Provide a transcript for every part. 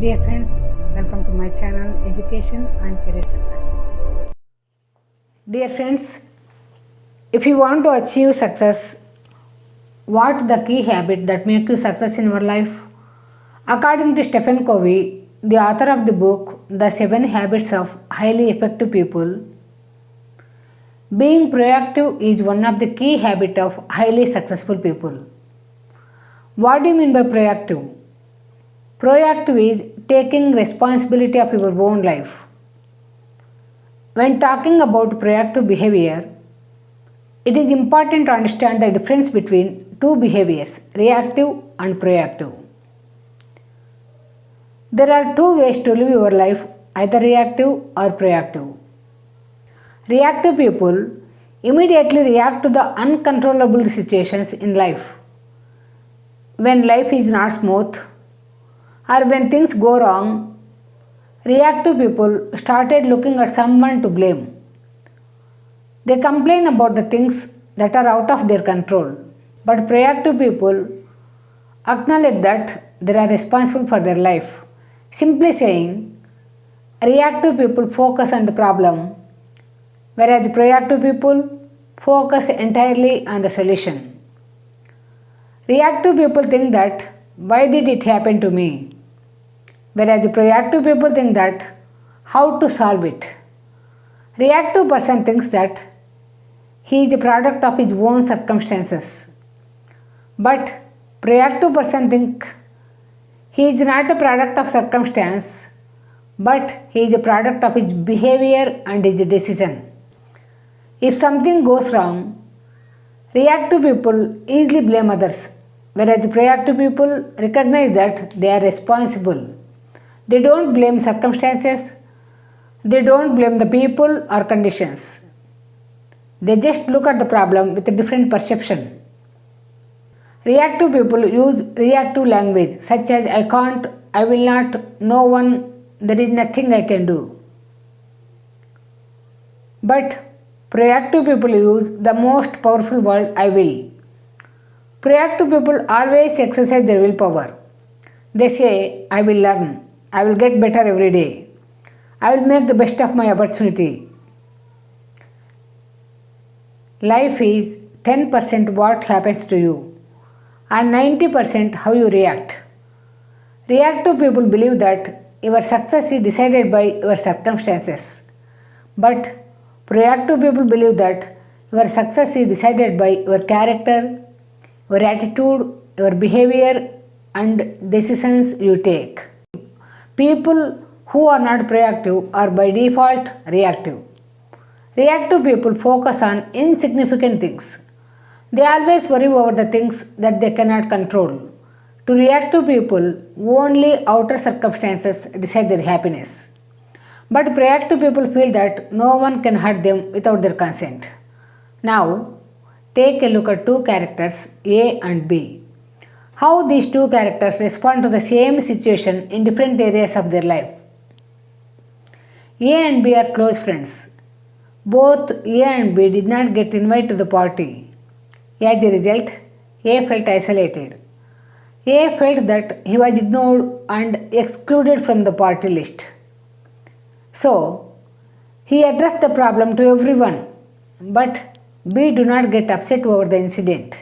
Dear friends, welcome to my channel Education and Career Success. Dear friends, if you want to achieve success, what the key habit that make you success in your life? According to Stephen Covey, the author of the book The 7 Habits of Highly Effective People, being proactive is one of the key habits of highly successful people. What do you mean by proactive? Proactive is taking responsibility of your own life. When talking about proactive behavior, it is important to understand the difference between two behaviors, reactive and proactive. There are two ways to live your life, either reactive or proactive. Reactive people immediately react to the uncontrollable situations in life. When life is not smooth, or when things go wrong, reactive people started looking at someone to blame. They complain about the things that are out of their control. But proactive people acknowledge that they are responsible for their life. Simply saying, reactive people focus on the problem, whereas proactive people focus entirely on the solution. Reactive people think that, why did it happen to me? Whereas proactive people think that, how to solve it. Reactive person thinks that he is a product of his own circumstances. But proactive person thinks he is not a product of circumstance, but he is a product of his behavior and his decision. If something goes wrong, reactive people easily blame others, whereas proactive people recognize that they are responsible. They don't blame circumstances, they don't blame the people or conditions. They just look at the problem with a different perception. Reactive people use reactive language such as I can't, I will not, no one, there is nothing I can do. But proactive people use the most powerful word I will. Proactive people always exercise their willpower. They say I will learn. I will get better every day. I will make the best of my opportunity. Life is 10% what happens to you and 90% how you react. Reactive people believe that your success is decided by your circumstances. But proactive people believe that your success is decided by your character, your attitude, your behavior and decisions you take. People who are not proactive are by default reactive. Reactive people focus on insignificant things. They always worry over the things that they cannot control. To reactive people, only outer circumstances decide their happiness. But proactive people feel that no one can hurt them without their consent. Now, take a look at two characters, A and B. How these two characters respond to the same situation in different areas of their life. A and B are close friends. Both A and B did not get invited to the party. As a result, A felt isolated. A felt that he was ignored and excluded from the party list. So, he addressed the problem to everyone, but B did not get upset over the incident.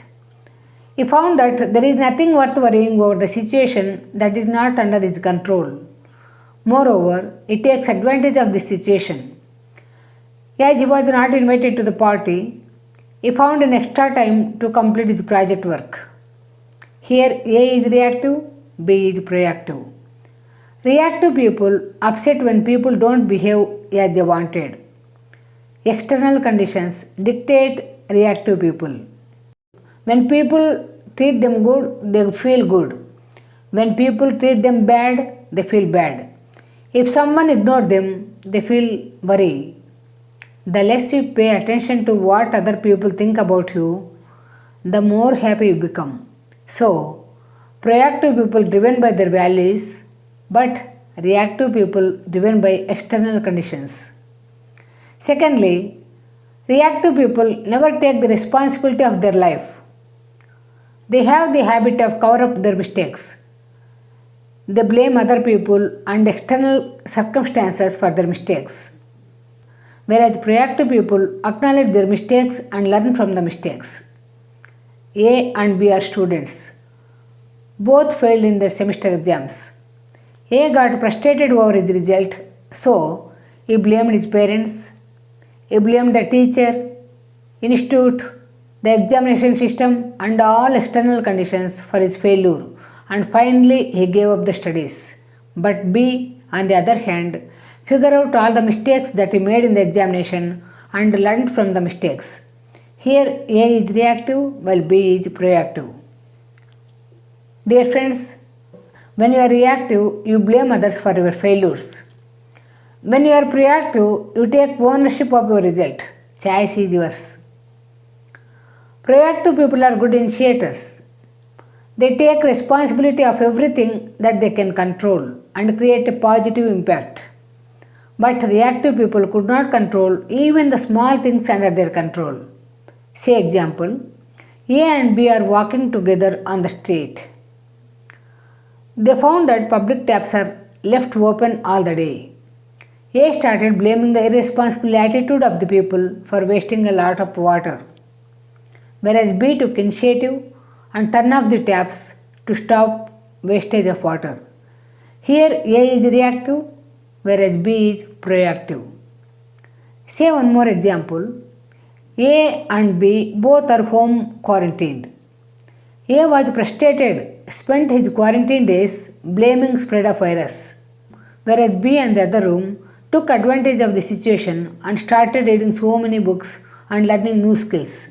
He found that there is nothing worth worrying over the situation that is not under his control. Moreover, he takes advantage of this situation. As he was not invited to the party, he found an extra time to complete his project work. Here A is reactive, B is proactive. Reactive people upset when people don't behave as they wanted. External conditions dictate reactive people. When people treat them good, they feel good. When people treat them bad, they feel bad. If someone ignores them, they feel worry. The less you pay attention to what other people think about you, the more happy you become. So, proactive people driven by their values, but reactive people driven by external conditions. Secondly, reactive people never take the responsibility of their life. They have the habit of cover up their mistakes. They blame other people and external circumstances for their mistakes. Whereas proactive people acknowledge their mistakes and learn from the mistakes. A and B are students. Both failed in their semester exams. A got frustrated over his result, so he blamed his parents, he blamed the teacher, institute, the examination system, and all external conditions for his failure, and finally he gave up the studies. But B, on the other hand, figured out all the mistakes that he made in the examination and learned from the mistakes. Here A is reactive while B is proactive. Dear friends, when you are reactive, you blame others for your failures. When you are proactive, you take ownership of your result. Choice is yours. Proactive people are good initiators. They take responsibility of everything that they can control and create a positive impact. But reactive people could not control even the small things under their control. Say example, A and B are walking together on the street. They found that public taps are left open all the day. A started blaming the irresponsible attitude of the people for wasting a lot of water, whereas B took initiative and turned off the taps to stop wastage of water. Here A is reactive whereas B is proactive. Say one more example. A and B both are home quarantined. A was frustrated, spent his quarantine days blaming spread of virus, whereas B in the other room took advantage of the situation and started reading so many books and learning new skills.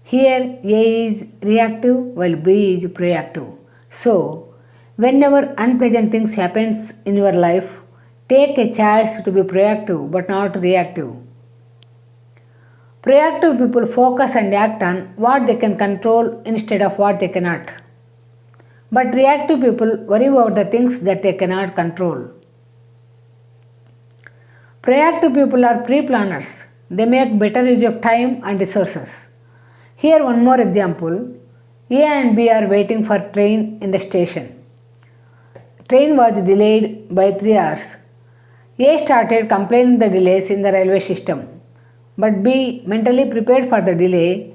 Here A is reactive while B is proactive. So, whenever unpleasant things happens in your life, take a choice to be proactive but not reactive. Proactive people focus and act on what they can control instead of what they cannot. But reactive people worry about the things that they cannot control. Proactive people are pre-planners. They make better use of time and resources. Here one more example. A and B are waiting for train in the station. Train was delayed by 3 hours. A started complaining the delays in the railway system, but B mentally prepared for the delay.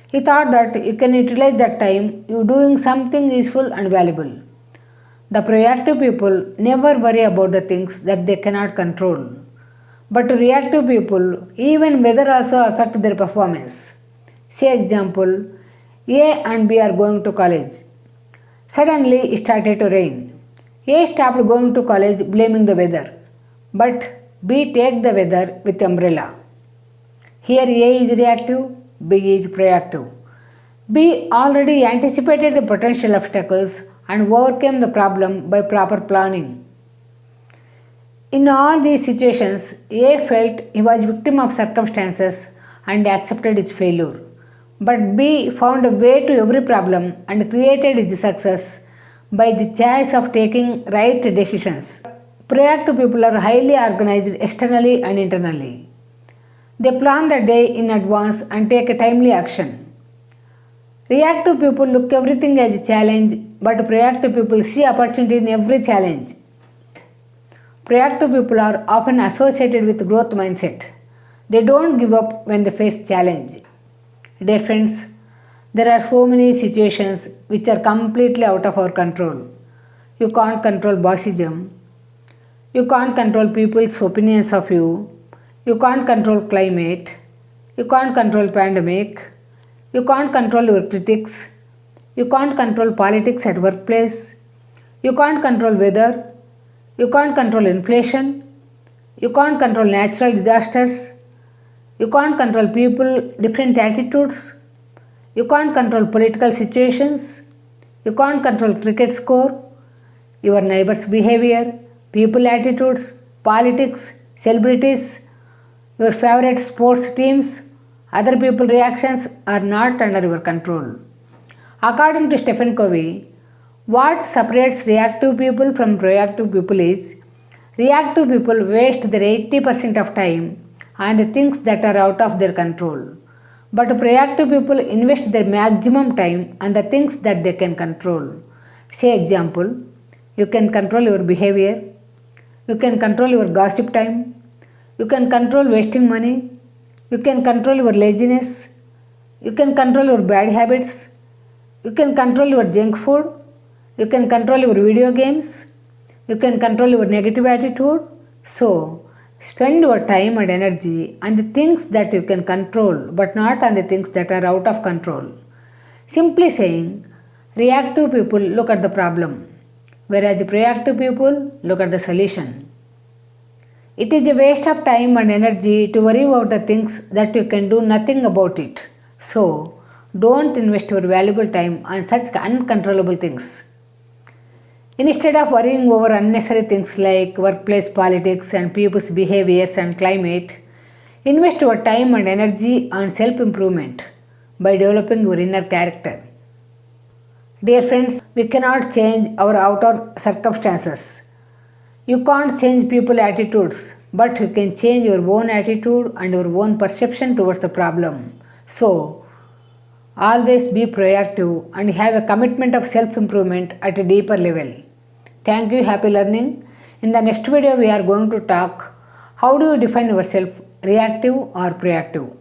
He thought that you can utilize that time you doing something useful and valuable. The proactive people never worry about the things that they cannot control. But reactive people, even weather also affect their performance. Say example, A and B are going to college. Suddenly it started to rain. A stopped going to college blaming the weather, but B take the weather with umbrella. Here A is reactive, B is proactive. B already anticipated the potential obstacles and overcame the problem by proper planning. In all these situations, A felt he was victim of circumstances and accepted his failure. But B found a way to every problem and created his success by the choice of taking right decisions. Proactive people are highly organized externally and internally. They plan the day in advance and take a timely action. Reactive people look everything as a challenge, but proactive people see opportunity in every challenge. Proactive people are often associated with growth mindset. They don't give up when they face challenge. Dear friends, there are so many situations which are completely out of our control. You can't control bossism. You can't control people's opinions of you. You can't control climate. You can't control pandemic. You can't control your critics. You can't control politics at workplace. You can't control weather. You can't control inflation. You can't control natural disasters. You can't control people, different attitudes. You can't control political situations. You can't control cricket score, your neighbor's behavior, people attitudes, politics, celebrities, your favorite sports teams, other people reactions are not under your control. According to Stephen Covey, what separates reactive people from proactive people is reactive people waste their 80% of time on the things that are out of their control. But proactive people invest their maximum time on the things that they can control. Say example, You can control your behavior. You can control your gossip time. You can control wasting money. You can control your laziness. You can control your bad habits. You can control your junk food. You can control your video games. You can control your negative attitude. So, spend your time and energy on the things that you can control but not on the things that are out of control. Simply saying, reactive people look at the problem, whereas the proactive people look at the solution. It is a waste of time and energy to worry about the things that you can do nothing about it. So, don't invest your valuable time on such uncontrollable things. Instead of worrying over unnecessary things like workplace politics and people's behaviors and climate, invest your time and energy on self improvement by developing your inner character. Dear friends, we cannot change our outer circumstances. You can't change people's attitudes, but you can change your own attitude and your own perception towards the problem. So, always be proactive and have a commitment of self improvement at a deeper level. Thank you, happy learning. In the next video, we are going to talk how do you define yourself, reactive or proactive.